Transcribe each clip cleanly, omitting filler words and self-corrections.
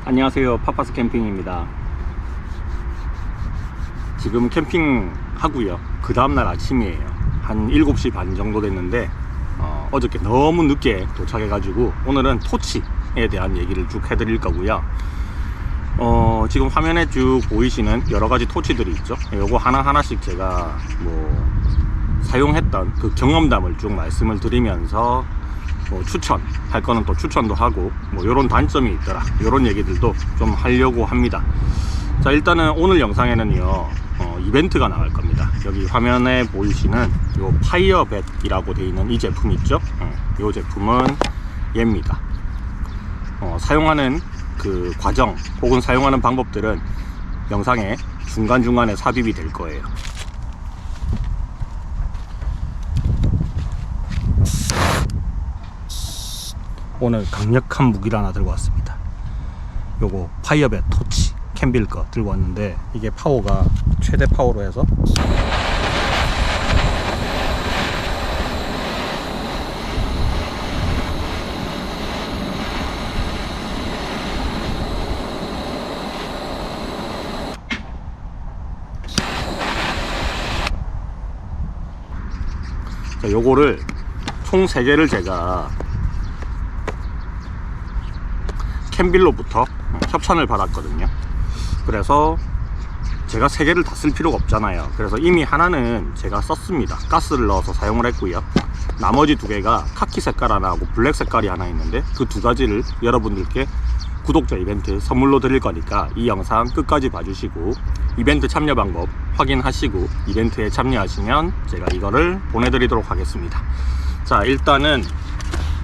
안녕하세요, 파파스 캠핑입니다. 지금 캠핑 하고요. 그 다음날 아침이에요. 한 7시 반 정도 됐는데 어저께 너무 늦게 도착해 가지고 오늘은 토치에 대한 얘기를 쭉 해드릴 거고요. 지금 화면에 쭉 보이시는 여러가지 토치들이 있죠. 요거 하나하나씩 제가 사용했던 그 경험담을 쭉 말씀을 드리면서 추천할 거는 또 추천도 하고 요런 단점이 있더라, 요런 얘기들도 좀 하려고 합니다. 자, 일단은 오늘 영상에는요 이벤트가 나갈 겁니다. 여기 화면에 보이시는 요 파이어벳이라고 되어 있는 이 제품 있죠. 이 제품은 얘입니다. 사용하는 그 과정 혹은 사용하는 방법들은 영상에 중간중간에 삽입이 될 거예요. 오늘 강력한 무기를 하나 들고 왔습니다. 요거 파이어벳 토치 캠빌 거 들고 왔는데, 이게 파워가 최대 파워로 해서 자, 요거를 총 3개를 제가 캠빌로부터 협찬을 받았거든요. 그래서 제가 3개를 다 쓸 필요가 없잖아요. 그래서 이미 하나는 제가 썼습니다. 가스를 넣어서 사용을 했고요. 나머지 2개가 카키 색깔 하나 하고 블랙 색깔이 하나 있는데, 그 2가지를 여러분들께 구독자 이벤트 선물로 드릴 거니까 이 영상 끝까지 봐주시고 이벤트 참여 방법 확인하시고 이벤트에 참여하시면 제가 이거를 보내드리도록 하겠습니다. 자, 일단은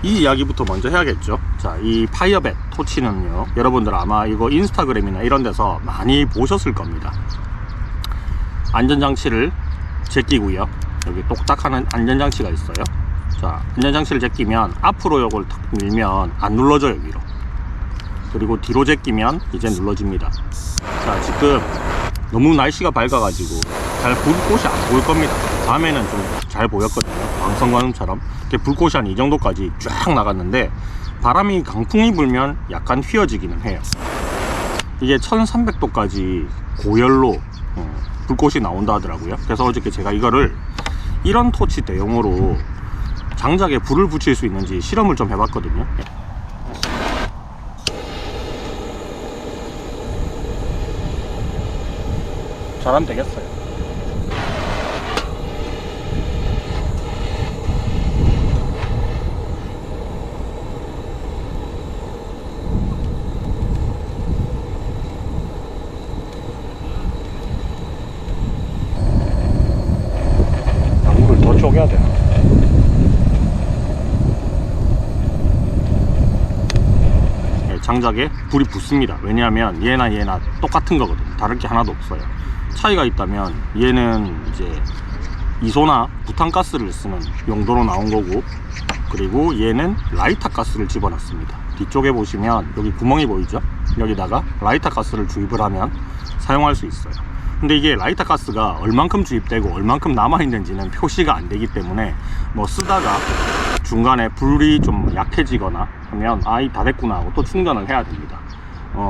이 이야기부터 먼저 해야겠죠. 자, 이 파이어벳 토치는요, 여러분들 아마 이거 인스타그램이나 이런 데서 많이 보셨을 겁니다. 안전장치를 제끼고요, 여기 똑딱하는 안전장치가 있어요. 자, 안전장치를 제끼면 앞으로 이걸 탁 밀면 안 눌러져요, 위로. 그리고 뒤로 제끼면 이제 눌러집니다. 자, 지금 너무 날씨가 밝아가지고 잘 불꽃이 안 보일 겁니다. 밤에는 좀 잘 보였거든요. 광선광음처럼 이렇게 불꽃이 한 이 정도까지 쫙 나갔는데, 바람이 강풍이 불면 약간 휘어지기는 해요. 이게 1300도까지 고열로 불꽃이 나온다 하더라고요. 그래서 어저께 제가 이거를 이런 토치 대용으로 장작에 불을 붙일 수 있는지 실험을 좀 해봤거든요. 잘하면 되겠어요. 나무를 더 쪼개야 되나? 장작에 불이 붙습니다. 왜냐하면 얘나 똑같은 거거든요. 다를 게 하나도 없어요. 차이가 있다면 얘는 이제 이소나 부탄가스를 쓰는 용도로 나온 거고, 그리고 얘는 라이터 가스를 집어넣습니다. 뒤쪽에 보시면 여기 구멍이 보이죠? 여기다가 라이터 가스를 주입을 하면 사용할 수 있어요. 근데 이게 라이터 가스가 얼만큼 주입되고 얼만큼 남아있는지는 표시가 안 되기 때문에 쓰다가 중간에 불이 좀 약해지거나 하면 다 됐구나 하고 또 충전을 해야 됩니다.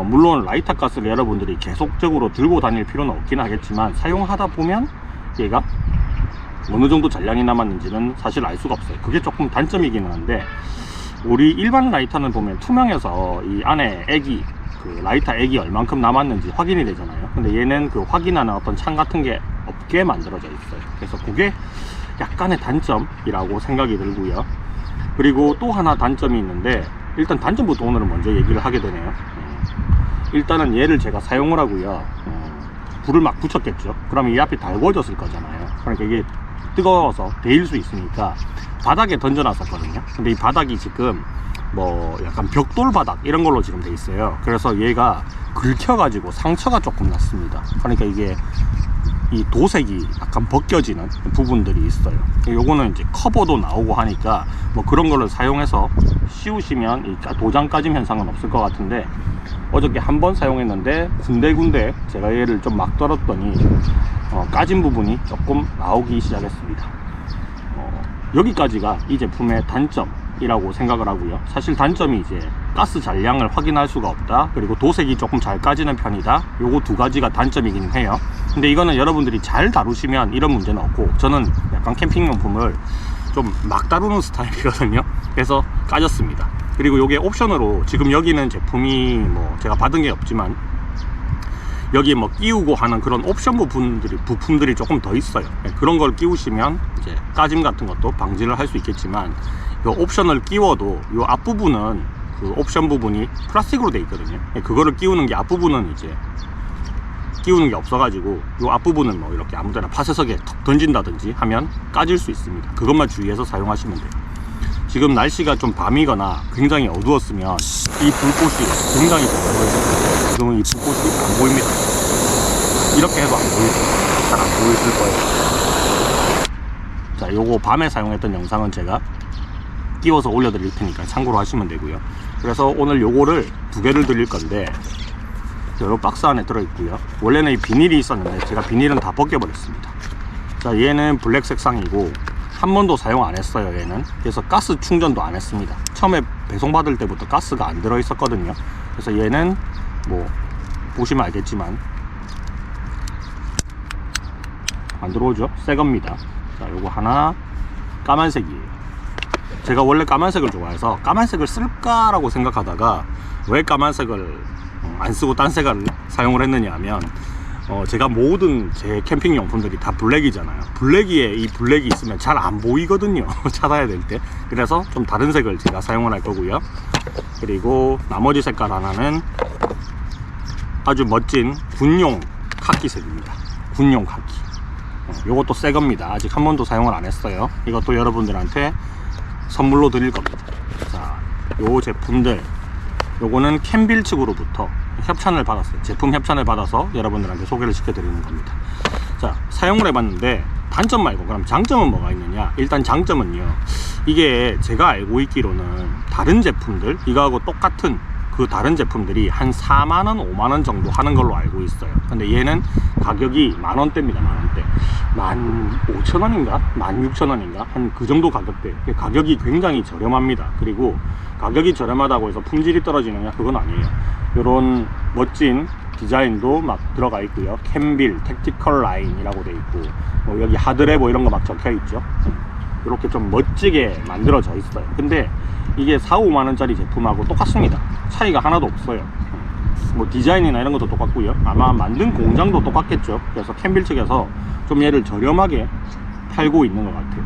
물론 라이터 가스를 여러분들이 계속적으로 들고 다닐 필요는 없긴 하겠지만, 사용하다 보면 얘가 어느 정도 잔량이 남았는지는 사실 알 수가 없어요. 그게 조금 단점이기는 한데, 우리 일반 라이터는 보면 투명해서 이 안에 그 라이터 액이 얼만큼 남았는지 확인이 되잖아요. 근데 얘는 그 확인하는 어떤 창 같은 게 없게 만들어져 있어요. 그래서 그게 약간의 단점이라고 생각이 들고요. 그리고 또 하나 단점이 있는데, 일단 단점부터 오늘은 먼저 얘기를 하게 되네요. 일단은 얘를 제가 사용을 하고요, 불을 막 붙였겠죠. 그러면 이 앞이 달궈졌을 거잖아요. 그러니까 이게 뜨거워서 데일 수 있으니까 바닥에 던져 놨었거든요. 근데 이 바닥이 지금 약간 벽돌 바닥 이런 걸로 지금 돼 있어요. 그래서 얘가 긁혀 가지고 상처가 조금 났습니다. 그러니까 이게 이 도색이 약간 벗겨지는 부분들이 있어요. 요거는 이제 커버도 나오고 하니까 그런 거를 사용해서 씌우시면 이 도장 까짐 현상은 없을 것 같은데, 어저께 한번 사용했는데 군데군데 제가 얘를 좀 막 떨었더니 까진 부분이 조금 나오기 시작했습니다. 여기까지가 이 제품의 단점이라고 생각을 하고요. 사실 단점이 이제 가스 잔량을 확인할 수가 없다. 그리고 도색이 조금 잘 까지는 편이다. 요거 두 가지가 단점이긴 해요. 근데 이거는 여러분들이 잘 다루시면 이런 문제는 없고, 저는 약간 캠핑용품을 좀 막 다루는 스타일이거든요. 그래서 까졌습니다. 그리고 요게 옵션으로, 지금 여기는 제품이 뭐 제가 받은 게 없지만 여기에 뭐 끼우고 하는 그런 옵션 부품들이 조금 더 있어요. 그런 걸 끼우시면 이제 까짐 같은 것도 방지를 할 수 있겠지만, 이 옵션을 끼워도 이 앞부분은 그 옵션 부분이 플라스틱으로 돼 있거든요. 그거를 끼우는 게, 앞부분은 이제 끼우는 게 없어가지고 이 앞부분은 뭐 이렇게 아무데나 파쇄석에 턱 던진다든지 하면 까질 수 있습니다. 그것만 주의해서 사용하시면 돼요. 지금 날씨가 좀 밤이거나 굉장히 어두웠으면 이 불꽃이 굉장히 보여요. 지금은 이 불꽃이 안 보입니다. 이렇게 해도 안 보이죠. 잘 안 보이실 거예요. 자, 요거 밤에 사용했던 영상은 제가 끼워서 올려드릴 테니까 참고로 하시면 되고요. 그래서 오늘 요거를 두 개를 드릴 건데, 요 박스 안에 들어있고요. 원래는 이 비닐이 있었는데 제가 비닐은 다 벗겨버렸습니다. 자, 얘는 블랙 색상이고 한 번도 사용 안 했어요. 얘는. 그래서 가스 충전도 안 했습니다. 처음에 배송받을 때부터 가스가 안 들어 있었거든요. 그래서 얘는 뭐 보시면 알겠지만 안 들어오죠? 새 겁니다. 자, 요거 하나 까만색이에요. 제가 원래 까만색을 좋아해서 까만색을 쓸까라고 생각하다가 왜 까만색을 안 쓰고 딴 색을 사용을 했느냐 하면, 제가 모든 제 캠핑 용품들이 다 블랙이잖아요. 블랙에 이 블랙이 있으면 잘 안 보이거든요. 찾아야 될 때. 그래서 좀 다른 색을 제가 사용을 할 거고요. 그리고 나머지 색깔 하나는 아주 멋진 군용 카키색입니다. 군용 카키. 요것도 새 겁니다. 아직 한 번도 사용을 안 했어요. 이것도 여러분들한테 선물로 드릴 겁니다. 자, 요 제품들, 요거는 캔빌 측으로부터 협찬을 받았어요. 제품 협찬을 받아서 여러분들한테 소개를 시켜드리는 겁니다. 자, 사용을 해봤는데 단점 말고 그럼 장점은 뭐가 있느냐. 일단 장점은요, 이게 제가 알고 있기로는 다른 제품들, 이거하고 똑같은 그 다른 제품들이 한 4만원, 5만원 정도 하는 걸로 알고 있어요. 근데 얘는 가격이 만원대입니다. 만원대. 15,000원인가? 16,000원인가? 한 그 정도 가격대. 가격이 굉장히 저렴합니다. 그리고 가격이 저렴하다고 해서 품질이 떨어지느냐? 그건 아니에요. 요런 멋진 디자인도 막 들어가 있고요. 캔빌, 택티컬 라인이라고 돼 있고, 뭐 여기 하드레 뭐 이런 거 막 적혀 있죠. 이렇게 좀 멋지게 만들어져 있어요. 근데 이게 4, 5만원짜리 제품하고 똑같습니다. 차이가 하나도 없어요. 뭐 디자인이나 이런 것도 똑같고요. 아마 만든 공장도 똑같겠죠. 그래서 캔빌 측에서 좀 얘를 저렴하게 팔고 있는 것 같아요.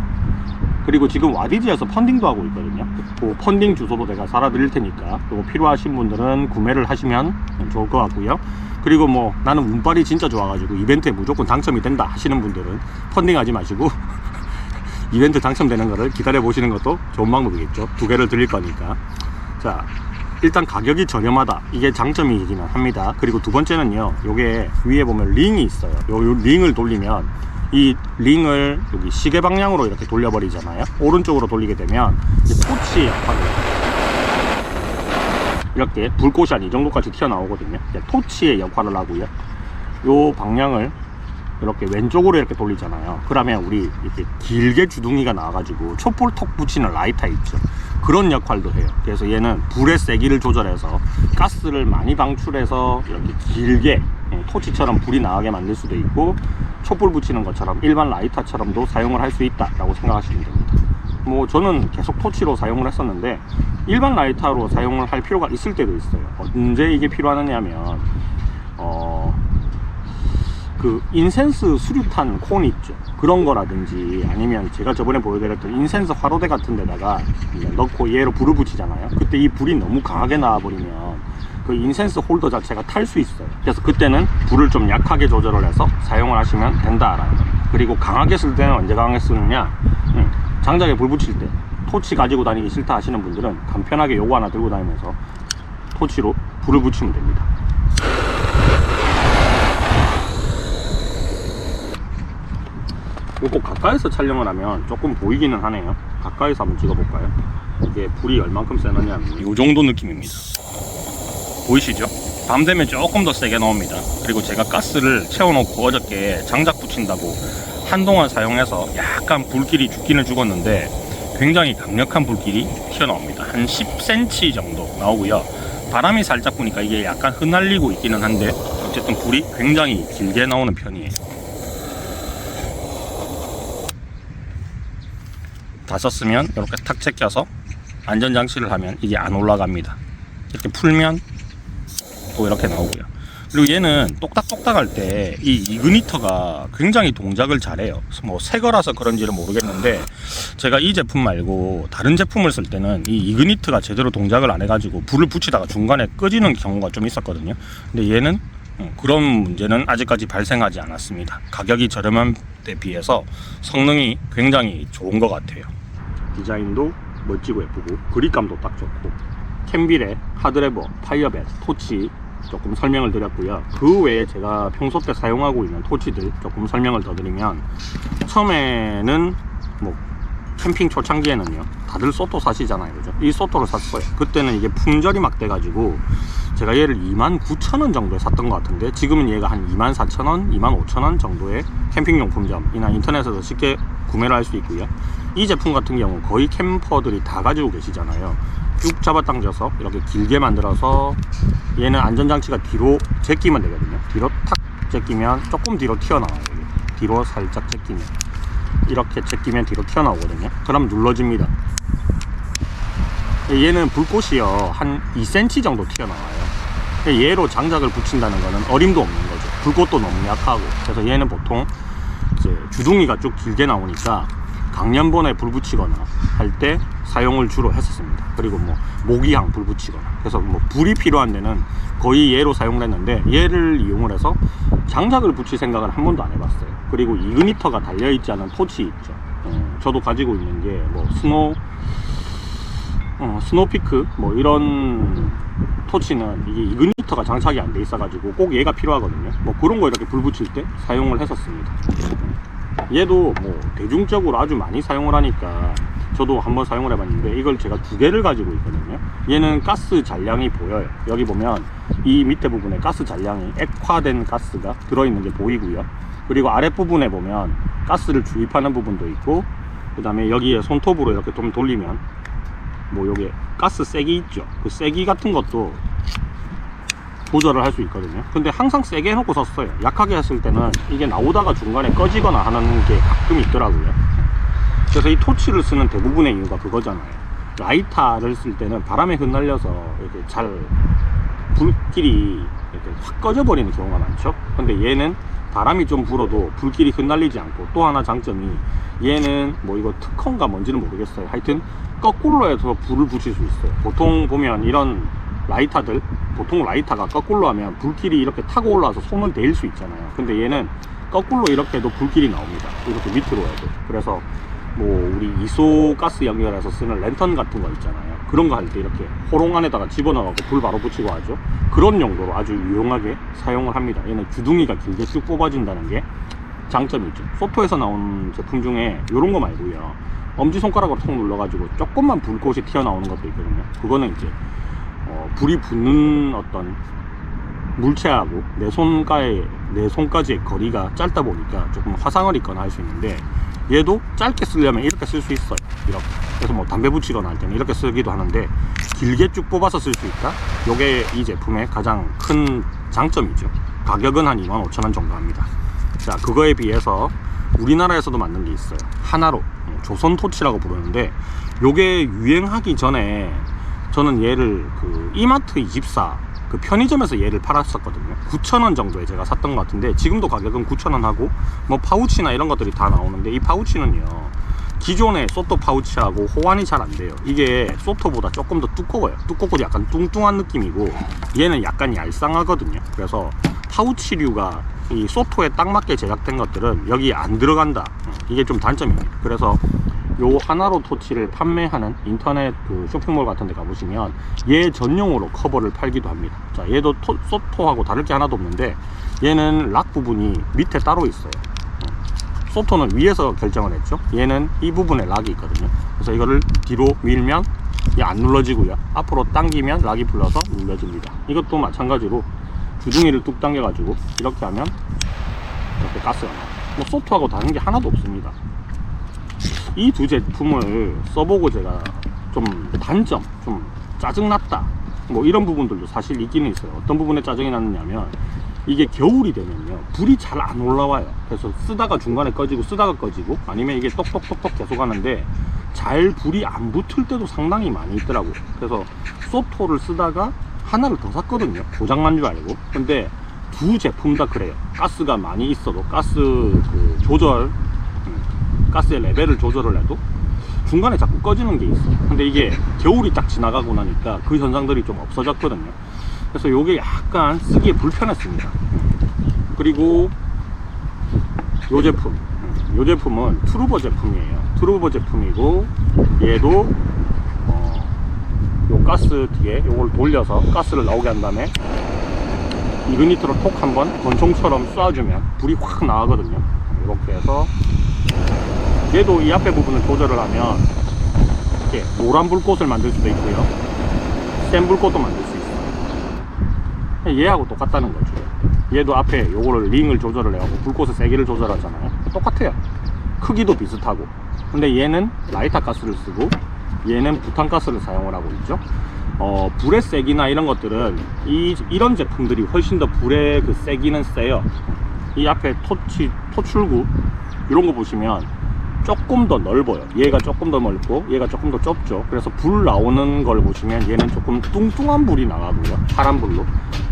그리고 지금 와디즈에서 펀딩도 하고 있거든요. 그 펀딩 주소도 제가 살아드릴 테니까 그거 필요하신 분들은 구매를 하시면 좋을 것 같고요. 그리고 뭐 나는 운빨이 진짜 좋아가지고 이벤트에 무조건 당첨이 된다 하시는 분들은 펀딩하지 마시고 이벤트 당첨되는 거를 기다려 보시는 것도 좋은 방법이겠죠. 두 개를 드릴 거니까. 자, 일단 가격이 저렴하다, 이게 장점이기는 합니다. 그리고 두 번째는요, 요게 위에 보면 링이 있어요. 요 링을 돌리면, 이 링을 여기 시계 방향으로 이렇게 돌려버리잖아요. 오른쪽으로 돌리게 되면 토치 역할을, 이렇게 불꽃이 한 이 정도까지 튀어나오거든요. 토치의 역할을 하고요. 요 방향을 이렇게 왼쪽으로 이렇게 돌리잖아요. 그러면 우리 이렇게 길게 주둥이가 나와가지고 촛불 톡 붙이는 라이터 있죠. 그런 역할도 해요. 그래서 얘는 불의 세기를 조절해서 가스를 많이 방출해서 이렇게 길게 토치처럼 불이 나가게 만들 수도 있고, 촛불 붙이는 것처럼 일반 라이터처럼도 사용을 할 수 있다라고 생각하시면 됩니다. 뭐 저는 계속 토치로 사용을 했었는데 일반 라이터로 사용을 할 필요가 있을 때도 있어요. 언제 이게 필요하느냐 하면 그 인센스 수류탄 콘 있죠. 그런 거라든지, 아니면 제가 저번에 보여드렸던 인센스 화로대 같은 데다가 넣고 얘로 불을 붙이잖아요. 그때 이 불이 너무 강하게 나와버리면 그 인센스 홀더 자체가 탈 수 있어요. 그래서 그때는 불을 좀 약하게 조절을 해서 사용을 하시면 된다라는 거예요. 그리고 강하게 쓸 때는 언제 강하게 쓰느냐, 장작에 불 붙일 때 토치 가지고 다니기 싫다 하시는 분들은 간편하게 요거 하나 들고 다니면서 토치로 불을 붙이면 됩니다. 요거 가까이서 촬영을 하면 조금 보이기는 하네요. 가까이서 한번 찍어볼까요? 이게 불이 얼만큼 세느냐면 요 정도 느낌입니다. 보이시죠? 밤 되면 조금 더 세게 나옵니다. 그리고 제가 가스를 채워놓고 어저께 장작 붙인다고 한동안 사용해서 약간 불길이 죽기는 죽었는데, 굉장히 강력한 불길이 튀어나옵니다. 한 10cm 정도 나오고요. 바람이 살짝 부니까 이게 약간 흩날리고 있기는 한데 어쨌든 불이 굉장히 길게 나오는 편이에요. 다 썼으면 이렇게 탁 제껴서 안전장치를 하면 이게 안 올라갑니다. 이렇게 풀면 또 이렇게 나오고요. 그리고 얘는 똑딱똑딱 할 때 이 이그니터가 굉장히 동작을 잘해요. 뭐 새 거라서 그런지는 모르겠는데 제가 이 제품 말고 다른 제품을 쓸 때는 이 이그니터가 제대로 동작을 안 해가지고 불을 붙이다가 중간에 꺼지는 경우가 좀 있었거든요. 근데 얘는 그런 문제는 아직까지 발생하지 않았습니다. 가격이 저렴한 데 비해서 성능이 굉장히 좋은 것 같아요. 디자인도 멋지고 예쁘고 그립감도 딱 좋고 캠빌의 하드레버, 파이어벳, 토치 조금 설명을 드렸고요. 그 외에 제가 평소 때 사용하고 있는 토치들 조금 설명을 더 드리면, 처음에는 뭐 캠핑 초창기에는요 다들 소토 사시잖아요, 그죠? 이 소토를 샀어요. 그때는 이게 품절이 막 돼가지고 제가 얘를 29,000원 정도에 샀던 것 같은데, 지금은 얘가 한 24,000원, 25,000원 정도의 캠핑용품점이나 인터넷에서 쉽게 구매를 할 수 있고요. 이 제품 같은 경우 거의 캠퍼들이 다 가지고 계시잖아요. 쭉 잡아당겨서 이렇게 길게 만들어서 얘는 안전장치가 뒤로 제끼면 되거든요. 뒤로 탁 제끼면 조금 뒤로 튀어나와요. 뒤로 살짝 제끼면, 이렇게 제끼면 뒤로 튀어나오거든요. 그럼 눌러집니다. 얘는 불꽃이요 한 2cm 정도 튀어나와요. 얘로 장작을 붙인다는 거는 어림도 없는 거죠. 불꽃도 너무 약하고. 그래서 얘는 보통 이제 주둥이가 쭉 길게 나오니까 강연본에 불 붙이거나 할 때 사용을 주로 했었습니다. 그리고 뭐 모기향 불 붙이거나, 그래서 뭐 불이 필요한 데는 거의 얘로 사용을 했는데, 얘를 이용을 해서 장작을 붙일 생각을 한 번도 안 해봤어요. 그리고 이그니터가 달려있지 않은 토치 있죠. 저도 가지고 있는 게 뭐 스노피크 뭐 이런 토치는 이게 이그니터가 장착이 안 돼 있어가지고 꼭 얘가 필요하거든요. 뭐 그런 거 이렇게 불 붙일 때 사용을 했었습니다. 얘도 뭐 대중적으로 아주 많이 사용을 하니까 저도 한번 사용을 해봤는데, 이걸 제가 2개를 가지고 있거든요. 얘는 가스 잔량이 보여요. 여기 보면 이 밑에 부분에 가스 잔량이 액화된 가스가 들어있는 게 보이고요. 그리고 아랫부분에 보면 가스를 주입하는 부분도 있고, 그 다음에 여기에 손톱으로 이렇게 좀 돌리면 뭐 여기 가스 세기 있죠. 그 세기 같은 것도 조절을 할 수 있거든요. 근데 항상 세게 해놓고 썼어요. 약하게 했을 때는 이게 나오다가 중간에 꺼지거나 하는 게 가끔 있더라고요. 그래서 이 토치를 쓰는 대부분의 이유가 그거잖아요. 라이터를 쓸 때는 바람에 흩날려서 이렇게 잘 불길이 이렇게 확 꺼져 버리는 경우가 많죠. 근데 얘는 바람이 좀 불어도 불길이 흩날리지 않고, 또 하나 장점이 얘는 뭐 이거 특허인가 뭔지는 모르겠어요. 하여튼 거꾸로 해서 불을 붙일 수 있어요. 보통 보면 이런 라이터들, 보통 라이터가 거꾸로 하면 불길이 이렇게 타고 올라와서 손을 대일 수 있잖아요. 근데 얘는 거꾸로 이렇게 해도 불길이 나옵니다. 이렇게 밑으로 해도. 그래서 뭐 우리 이소 가스 연결해서 쓰는 랜턴 같은 거 있잖아요. 그런 거 할 때 이렇게 호롱 안에다가 집어넣어서 불 바로 붙이고 하죠. 그런 용도로 아주 유용하게 사용을 합니다. 얘는 주둥이가 길게 쭉 뽑아진다는 게 장점이죠. 소토에서 나온 제품 중에 이런 거 말고요, 엄지손가락으로 톡 눌러가지고 조금만 불꽃이 튀어나오는 것도 있거든요. 그거는 이제 불이 붙는 어떤 물체하고 내 손까지의 거리가 짧다 보니까 조금 화상을 입거나 할 수 있는데, 얘도 짧게 쓰려면 이렇게 쓸 수 있어요. 이렇게. 그래서 뭐 담배 붙이거나 할 때는 이렇게 쓰기도 하는데, 길게 쭉 뽑아서 쓸 수 있다. 요게 이 제품의 가장 큰 장점이죠. 가격은 한 25,000원 정도 합니다. 자, 그거에 비해서 우리나라에서도 만든 게 있어요. 하나로 조선토치라고 부르는데, 요게 유행하기 전에 저는 얘를 그 이마트24 그 편의점에서 얘를 팔았었거든요. 9,000원 정도에 제가 샀던 것 같은데, 지금도 가격은 9,000원 하고, 뭐 파우치나 이런 것들이 다 나오는데, 이 파우치는요 기존의 소토 파우치하고 호환이 잘 안 돼요. 이게 소토보다 조금 더 두꺼워요. 두껍고 약간 뚱뚱한 느낌이고, 얘는 약간 얄쌍하거든요. 그래서 파우치류가 이 소토에 딱 맞게 제작된 것들은 여기에 안 들어간다. 이게 좀 단점입니다. 그래서 요 하나로 토치를 판매하는 인터넷 그 쇼핑몰 같은 데 가보시면 얘 전용으로 커버를 팔기도 합니다. 자, 얘도 소토하고 다를 게 하나도 없는데, 얘는 락 부분이 밑에 따로 있어요. 소토는 위에서 결정을 했죠. 얘는 이 부분에 락이 있거든요. 그래서 이거를 뒤로 밀면 얘 안 눌러지고요, 앞으로 당기면 락이 풀려서 눌러집니다. 이것도 마찬가지로 주둥이를 뚝 당겨 가지고 이렇게 하면 이렇게 가스가 나와요. 뭐 소토하고 다른 게 하나도 없습니다. 이 두 제품을 써보고 제가 좀 단점, 좀 짜증났다 뭐 이런 부분들도 사실 있기는 있어요. 어떤 부분에 짜증이 났느냐면 이게 겨울이 되면요 불이 잘 안 올라와요. 그래서 쓰다가 중간에 꺼지고 쓰다가 꺼지고 아니면 이게 똑똑똑똑 계속 하는데 잘 불이 안 붙을 때도 상당히 많이 있더라고요. 그래서 소토를 쓰다가 하나를 더 샀거든요. 고장난 줄 알고. 근데 두 제품 다 그래요. 가스가 많이 있어도 가스 그 조절, 가스의 레벨을 조절을 해도 중간에 자꾸 꺼지는 게 있어. 근데 이게 겨울이 딱 지나가고 나니까 그 현상들이 좀 없어졌거든요. 그래서 이게 약간 쓰기에 불편했습니다. 그리고 이 제품, 이 제품은 트루버 제품이에요. 트루버 제품이고 얘도 요 가스 뒤에 요걸 돌려서 가스를 나오게 한 다음에 이그니트로 톡 한번 권총처럼 쏴주면 불이 확 나가거든요. 이렇게 해서 얘도 이 앞에 부분을 조절을 하면 이렇게 노란 불꽃을 만들 수도 있고요, 센 불꽃도 만들 수 있어요. 얘하고 똑같다는 거죠. 얘도 앞에 요거를 링을 조절을 해가지고 불꽃의 세기를 조절하잖아요. 똑같아요. 크기도 비슷하고. 근데 얘는 라이터 가스를 쓰고 얘는 부탄가스를 사용을 하고 있죠. 불의 세기나 이런 것들은 이런 제품들이 훨씬 더 불의 그 세기는 세요. 이 앞에 토출구 이런 거 보시면 조금 더 넓어요. 얘가 조금 더 넓고 얘가 조금 더 좁죠. 그래서 불 나오는 걸 보시면 얘는 조금 뚱뚱한 불이 나가고요, 파란 불로.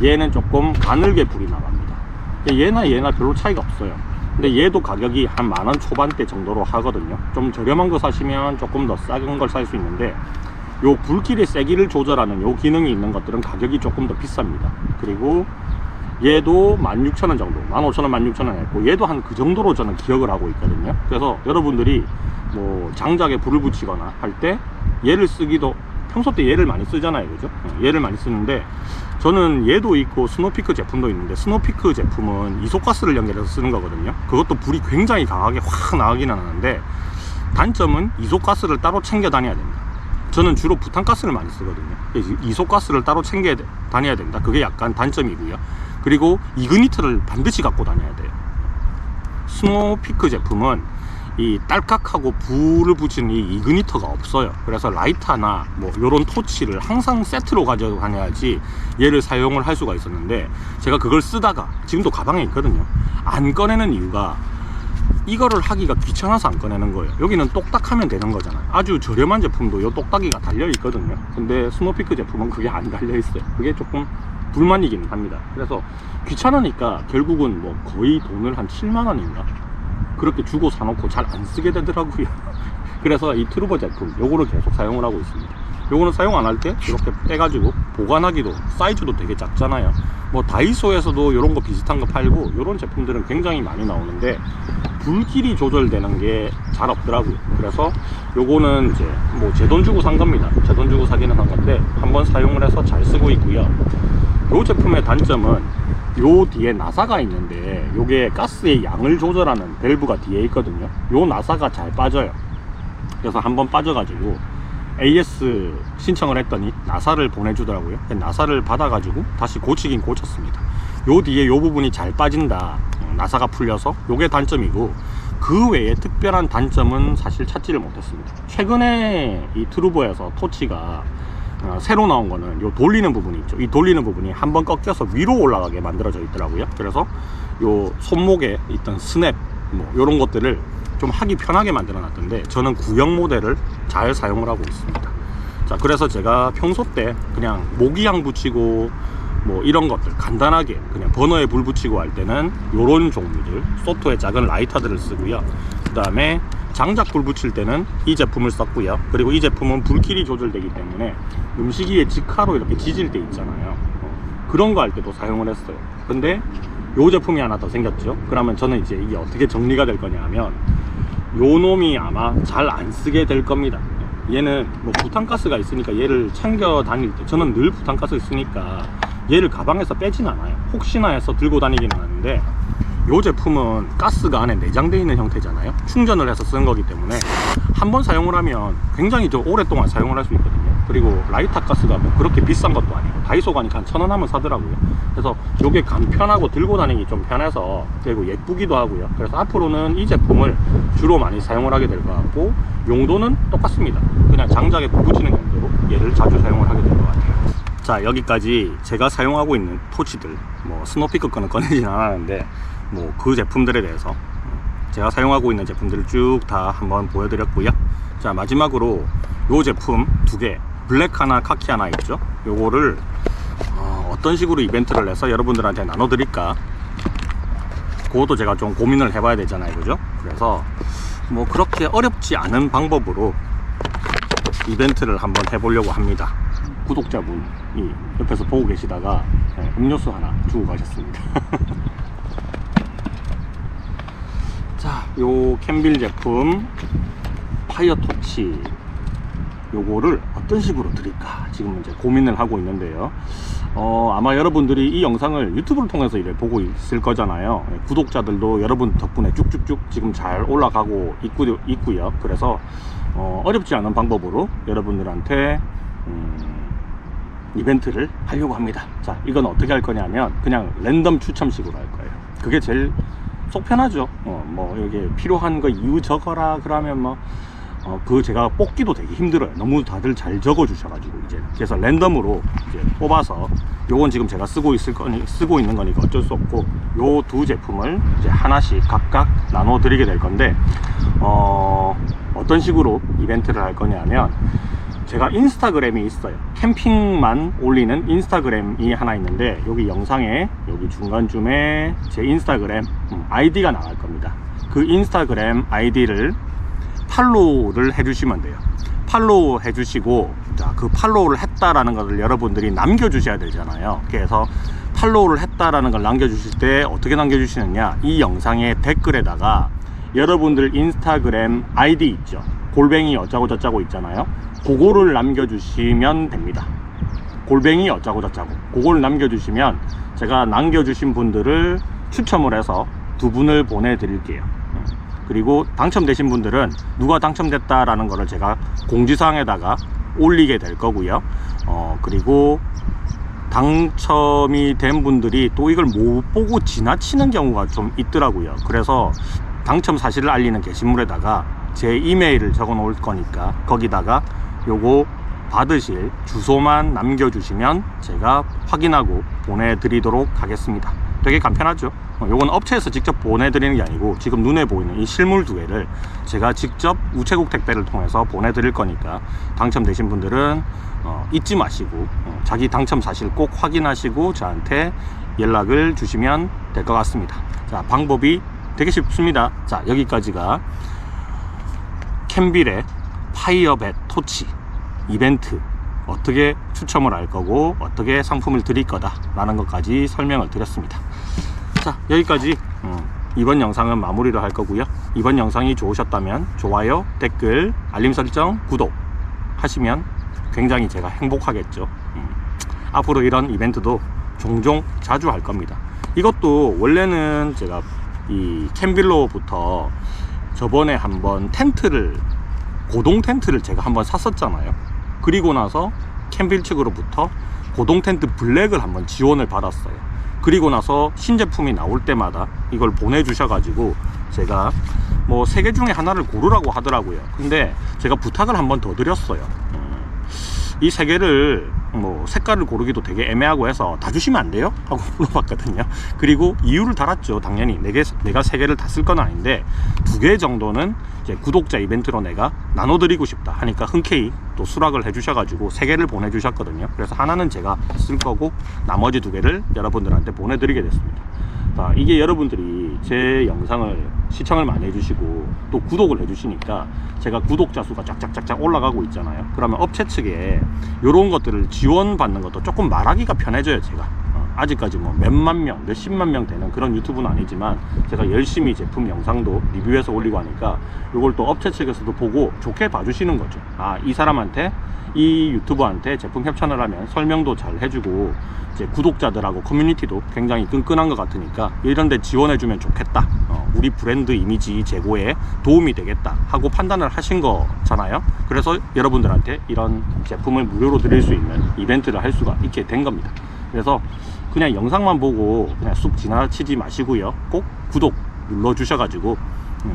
얘는 조금 가늘게 불이 나갑니다. 얘나 별로 차이가 없어요. 근데 얘도 가격이 한 10,000원 초반대 정도로 하거든요. 좀 저렴한 거 사시면 조금 더 싸은 걸 살 수 있는데 요 불길의 세기를 조절하는 요 기능이 있는 것들은 가격이 조금 더 비쌉니다. 그리고 얘도 16,000원 정도, 15,000원, 16,000원 했고 얘도 한 그 정도로 저는 기억을 하고 있거든요. 그래서 여러분들이 뭐 장작에 불을 붙이거나 할 때 얘를 쓰기도, 평소 때 얘를 많이 쓰잖아요, 그죠? 얘를 많이 쓰는데 저는 얘도 있고 스노피크 제품도 있는데 스노피크 제품은 이소가스를 연결해서 쓰는 거거든요. 그것도 불이 굉장히 강하게 확 나가기는 하는데 단점은 이소가스를 따로 챙겨 다녀야 됩니다. 저는 주로 부탄가스를 많이 쓰거든요. 이소가스를 따로 챙겨 다녀야 된다. 그게 약간 단점이고요. 그리고 이그니트를 반드시 갖고 다녀야 돼요. 스노피크 제품은 이 딸깍하고 불을 붙이는 이 이그니터가 없어요. 그래서 라이터나 뭐 요런 토치를 항상 세트로 가져다녀야지 얘를 사용을 할 수가 있었는데 제가 그걸 쓰다가 지금도 가방에 있거든요. 안 꺼내는 이유가 이거를 하기가 귀찮아서 안 꺼내는 거예요. 여기는 똑딱하면 되는 거잖아요. 아주 저렴한 제품도 요 똑딱이가 달려 있거든요. 근데 스노피크 제품은 그게 안 달려 있어요. 그게 조금 불만이긴 합니다. 그래서 귀찮으니까 결국은 뭐 거의 돈을 한 7만원인가 그렇게 주고 사놓고 잘 안 쓰게 되더라고요. 그래서 이 트루버 제품 요거를 계속 사용을 하고 있습니다. 요거는 사용 안 할 때 이렇게 빼가지고 보관하기도, 사이즈도 되게 작잖아요. 뭐 다이소에서도 요런 거 비슷한 거 팔고 요런 제품들은 굉장히 많이 나오는데 불길이 조절되는 게 잘 없더라고요. 그래서 요거는 이제 뭐 제 돈 주고 산 겁니다. 제 돈 주고 사기는 한 건데 한번 사용을 해서 잘 쓰고 있고요. 요 제품의 단점은 요 뒤에 나사가 있는데 요게 가스의 양을 조절하는 밸브가 뒤에 있거든요. 요 나사가 잘 빠져요. 그래서 한번 빠져가지고 AS 신청을 했더니 나사를 보내주더라고요. 나사를 받아가지고 다시 고치긴 고쳤습니다. 요 뒤에 요 부분이 잘 빠진다, 나사가 풀려서. 요게 단점이고 그 외에 특별한 단점은 사실 찾지를 못했습니다. 최근에 이 트루버에서 토치가 새로 나온 거는 요 돌리는 부분이 있죠. 이 돌리는 부분이 한번 꺾여서 위로 올라가게 만들어져 있더라고요. 그래서 요 손목에 있던 스냅 뭐 요런 것들을 좀 하기 편하게 만들어 놨던데 저는 구형 모델을 잘 사용을 하고 있습니다. 자, 그래서 제가 평소 때 그냥 모기향 붙이고 뭐 이런 것들 간단하게 그냥 버너에 불 붙이고 할 때는 요런 종류들, 소토의 작은 라이터들을 쓰고요. 그 다음에 장작 불 붙일 때는 이 제품을 썼고요. 그리고 이 제품은 불길이 조절되기 때문에 음식 위에 직화로 이렇게 지질 때 있잖아요. 그런 거 할 때도 사용을 했어요. 근데 요 제품이 하나 더 생겼죠. 그러면 저는 이제 이게 어떻게 정리가 될 거냐 하면 요 놈이 아마 잘 안 쓰게 될 겁니다. 얘는 뭐 부탄가스가 있으니까 얘를 챙겨 다닐 때 저는 늘 부탄가스 있으니까 얘를 가방에서 빼진 않아요. 혹시나 해서 들고 다니긴 하는데 요 제품은 가스가 안에 내장되어 있는 형태잖아요. 충전을 해서 쓰는 거기 때문에 한 번 사용을 하면 굉장히 더 오랫동안 사용을 할 수 있거든요. 그리고 라이터 가스가 뭐 그렇게 비싼 것도 아니고 다이소 가니까 한 1,000원 하면 사더라고요. 그래서 요게 간편하고 들고 다니기 좀 편해서, 그리고 예쁘기도 하고요. 그래서 앞으로는 이 제품을 주로 많이 사용을 하게 될 것 같고, 용도는 똑같습니다. 그냥 장작에 불 붙이는 용도로 얘를 자주 사용을 하게 될 것 같아요. 자, 여기까지 제가 사용하고 있는 토치들, 뭐 스노피커 거는 꺼내진 않았는데 뭐 그 제품들에 대해서 제가 사용하고 있는 제품들을 쭉 다 한번 보여드렸고요. 자, 마지막으로 요 제품 두 개, 블랙 하나 카키 하나 있죠. 요거를 어떤 식으로 이벤트를 해서 여러분들한테 나눠드릴까, 그것도 제가 좀 고민을 해봐야 되잖아요, 그죠? 그래서 뭐 그렇게 어렵지 않은 방법으로 이벤트를 한번 해보려고 합니다. 구독자분이 옆에서 보고 계시다가 음료수 하나 주고 가셨습니다. 자, 요 캔빌 제품 파이어 토치, 요거를 어떤 식으로 드릴까 지금 이제 고민을 하고 있는데요. 아마 여러분들이 이 영상을 유튜브를 통해서 이래 보고 있을 거잖아요. 구독자들도 여러분 덕분에 쭉쭉쭉 지금 잘 올라가고 있고요. 그래서 어렵지 않은 방법으로 여러분들한테 이벤트를 하려고 합니다. 자, 이건 어떻게 할 거냐면 그냥 랜덤 추첨식으로 할 거예요. 그게 제일 속 편하죠. 뭐 여기 필요한 거 이유 적어라 그러면 뭐 그 제가 뽑기도 되게 힘들어요. 너무 다들 잘 적어 주셔가지고 이제. 그래서 랜덤으로 이제 뽑아서, 요건 지금 제가 쓰고 있는 거니까 어쩔 수 없고, 요 두 제품을 이제 하나씩 각각 나눠 드리게 될 건데, 어떤 식으로 이벤트를 할 거냐면, 제가 인스타그램이 있어요. 캠핑만 올리는 인스타그램이 하나 있는데, 여기 영상에 여기 중간쯤에 제 인스타그램 아이디가 나갈 겁니다. 그 인스타그램 아이디를 팔로우를 해주시면 돼요. 팔로우 해주시고, 자, 그 팔로우를 했다라는 것을 여러분들이 남겨주셔야 되잖아요. 그래서 팔로우를 했다라는 걸 남겨주실 때 어떻게 남겨주시느냐, 이 영상의 댓글에다가 여러분들 인스타그램 아이디 있죠, 골뱅이 어쩌고 저쩌고 있잖아요. 그거를 남겨주시면 됩니다. 골뱅이 어쩌고 저쩌고 그걸 남겨주시면 제가 남겨주신 분들을 추첨을 해서 두 분을 보내드릴게요. 그리고 당첨되신 분들은 누가 당첨됐다라는 거를 제가 공지사항에다가 올리게 될 거고요. 그리고 당첨이 된 분들이 또 이걸 못 보고 지나치는 경우가 좀 있더라고요. 그래서 당첨 사실을 알리는 게시물에다가 제 이메일을 적어 놓을 거니까 거기다가 요거 받으실 주소만 남겨주시면 제가 확인하고 보내드리도록 하겠습니다. 되게 간편하죠. 요건 업체에서 직접 보내드리는 게 아니고 지금 눈에 보이는 이 실물 두 개를 제가 직접 우체국 택배를 통해서 보내드릴 거니까, 당첨되신 분들은 잊지 마시고 자기 당첨 사실 꼭 확인하시고 저한테 연락을 주시면 될 것 같습니다. 자, 방법이 되게 쉽습니다. 자, 여기까지가 캔빌의 파이어벳 토치 이벤트 어떻게 추첨을 할 거고 어떻게 상품을 드릴 거다 라는 것까지 설명을 드렸습니다. 자, 여기까지 이번 영상은 마무리를 할 거고요. 이번 영상이 좋으셨다면 좋아요, 댓글, 알림 설정, 구독 하시면 굉장히 제가 행복하겠죠. 앞으로 이런 이벤트도 종종 자주 할 겁니다. 이것도 원래는 제가 이 캔빌로부터 저번에 한번 텐트를, 고동 텐트를 제가 한번 샀었잖아요. 그리고 나서 캔빌 측으로부터 고동 텐트 블랙을 한번 지원을 받았어요. 그리고 나서 신제품이 나올 때마다 이걸 보내주셔가지고 제가 뭐 3개 중에 하나를 고르라고 하더라고요. 근데 제가 부탁을 한번 더 드렸어요. 이 3개를 뭐 색깔을 고르기도 되게 애매하고 해서 다 주시면 안 돼요? 하고 물어봤거든요. 그리고 이유를 달았죠. 당연히 내가 3개를 다 쓸 건 아닌데 2개 정도는 이제 구독자 이벤트로 내가 나눠드리고 싶다 하니까 흔쾌히 또 수락을 해주셔가지고 3개를 보내주셨거든요. 그래서 하나는 제가 쓸 거고 나머지 2개를 여러분들한테 보내드리게 됐습니다. 자, 이게 여러분들이 제 영상을 시청을 많이 해주시고 또 구독을 해주시니까 제가 구독자 수가 쫙쫙쫙쫙 올라가고 있잖아요. 그러면 업체 측에 이런 것들을 지원받는 것도 조금 말하기가 편해져요. 제가 아직까지 뭐 몇만 명, 몇십만 명 되는 그런 유튜브는 아니지만 제가 열심히 제품 영상도 리뷰해서 올리고 하니까 이걸 또 업체 측에서도 보고 좋게 봐주시는 거죠. 아, 이 사람한테, 이 유튜버한테 제품 협찬을 하면 설명도 잘 해주고 이제 구독자들하고 커뮤니티도 굉장히 끈끈한 것 같으니까 이런 데 지원해주면 좋겠다, 우리 브랜드 이미지 제고에 도움이 되겠다 하고 판단을 하신 거잖아요. 그래서 여러분들한테 이런 제품을 무료로 드릴 수 있는 이벤트를 할 수가 있게 된 겁니다. 그래서 그냥 영상만 보고 그냥 쑥 지나치지 마시고요. 꼭 구독 눌러 주셔가지고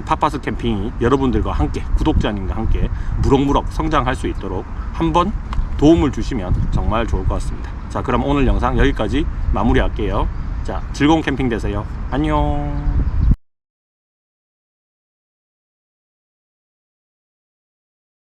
팟파스 캠핑이 여러분들과 함께, 구독자님과 함께 무럭무럭 성장할 수 있도록 한번 도움을 주시면 정말 좋을 것 같습니다. 자, 그럼 오늘 영상 여기까지 마무리할게요. 자, 즐거운 캠핑 되세요. 안녕.